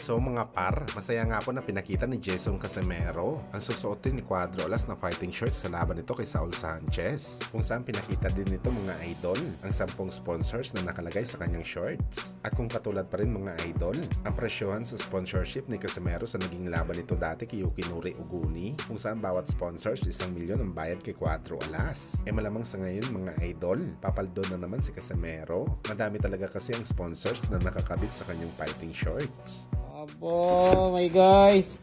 So mga par, masaya nga po na pinakita ni Jason Casimero ang susuotin ni Cuadro Alas na fighting shirt sa laban nito kay Saul Sanchez, kung saan pinakita din nito mga idol ang 10 sponsors na nakalagay sa kanyang shorts. At kung katulad pa rin mga idol, ang presyohan sa sponsorship ni Casimero sa naging laban nito dati kay Yukinori Oguni, kung saan bawat sponsors 1 milyon ang bayad kay Cuadro Alas. Malamang sa ngayon mga idol, papaldo na naman si Casimero. Madami talaga kasi ang sponsors na nakakabit sa kanyang fighting shorts. Abo, my guys.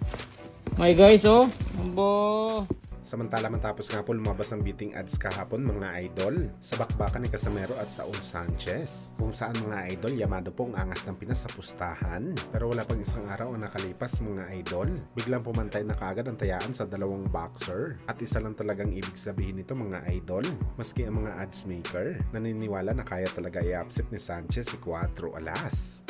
My guys, oh. Abo. Samantala matapos nga po lumabas ang beating ads kahapon mga idol sa bakbakan ni Casimero at Saul Sanchez, kung saan mga idol yamado pong angas ng Pinas sa pustahan. Pero wala pang isang araw ang nakalipas mga idol, biglang pumantay na kaagad ang tayaan sa dalawang boxer. At isa lang talagang ibig sabihin nito mga idol, maski ang mga ads maker naniniwala na kaya talaga i-upset ni Sanchez si Cuadro Alas.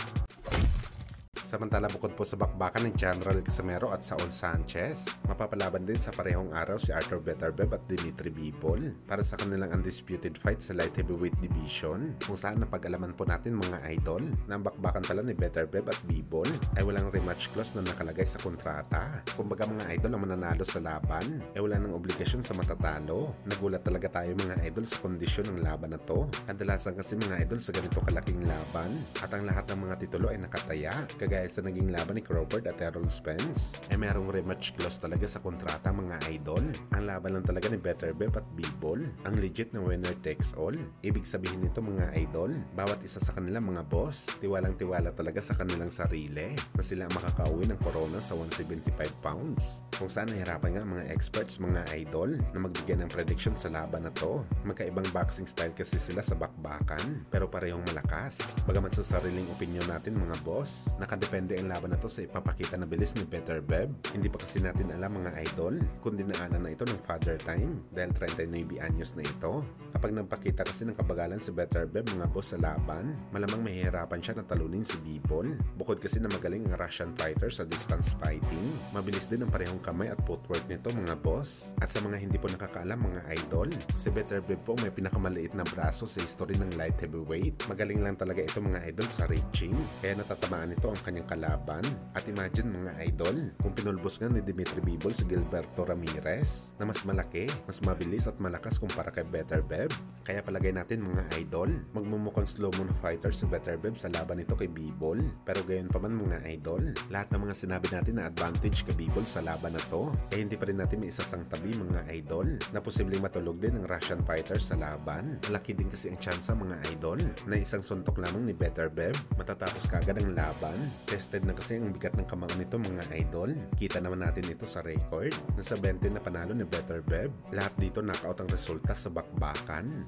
Samantala bukod po sa bakbakan ng General Casimero at Saul Sanchez, mapapalaban din sa parehong araw si Arthur Beterbiev at Dimitri Bivol para sa kanilang undisputed fight sa light heavyweight division, kung saan napag-alaman po natin mga idol na ang bakbakan pala ni Beterbiev at Bivol ay walang rematch clause na nakalagay sa kontrata. Kumbaga mga idol ang mananalo sa laban ay wala ng obligasyon sa matatalo. Nagulat talaga tayo mga idol sa kondisyon ng laban na to. Kadalasan kasi mga idol sa ganito kalaking laban at ang lahat ng mga titulo ay nakataya, kagaya sa naging laban ni Crawford at Errol Spence, merong rematch clause talaga sa kontrata mga idol. Ang laban lang talaga ni Beterbiev at Bivol ang legit na winner takes all. Ibig sabihin nito mga idol, bawat isa sa kanila mga boss, tiwalang-tiwala talaga sa kanilang sarili na sila makakauwi ng corona sa 175 pounds. Kung saan nahirapan nga mga experts mga idol na magbigay ng prediction sa laban na to. Magkaibang boxing style kasi sila sa bakbakan, pero parehong malakas. Bagamat sa sariling opinion natin mga boss, nakadepende ang laban na to sa ipapakita na bilis ni Beterbiev. Hindi pa kasi natin alam mga idol kung dinaanan na ito ng father time dahil 39 anyos na ito. Kapag nagpakita kasi ng kabagalan si Beterbiev mga boss sa laban, malamang mahihirapan siya na talunin si Bivol. Bukod kasi na magaling ang Russian fighter sa distance fighting, mabilis din ang parehong kamay at footwork nito mga boss. At sa mga hindi po nakakaalam mga idol, si Beterbiev po may pinakamaliit na braso sa history ng light heavyweight. Magaling lang talaga ito mga idol sa reaching, kaya natatamaan ito ang kanyang kalaban. At imagine mga idol, kung pinulbos nga ni Dimitri Bivol si Gilberto Ramirez na mas malaki, mas mabilis at malakas kumpara kay Beterbiev. Kaya palagay natin mga idol, magmumukhang slow-mo na fighter si Beterbiev sa laban nito kay Bivol. Pero gayon pa man mga idol, lahat ng mga sinabi natin na advantage kay Bivol sa laban na to, hindi pa rin natin may isasang tabi mga idol na posibleng matulog din ng Russian fighter sa laban. Malaki din kasi ang tsansa mga idol na isang suntok lamang ni Beterbiev matatapos kaagad ang laban. Tested na kasi ang bigat ng kamang nito mga idol. Kita naman natin ito sa record. Nasa 20 na panalo ni Beterbiev. Lahat dito knockout ang resulta sa bakbakan.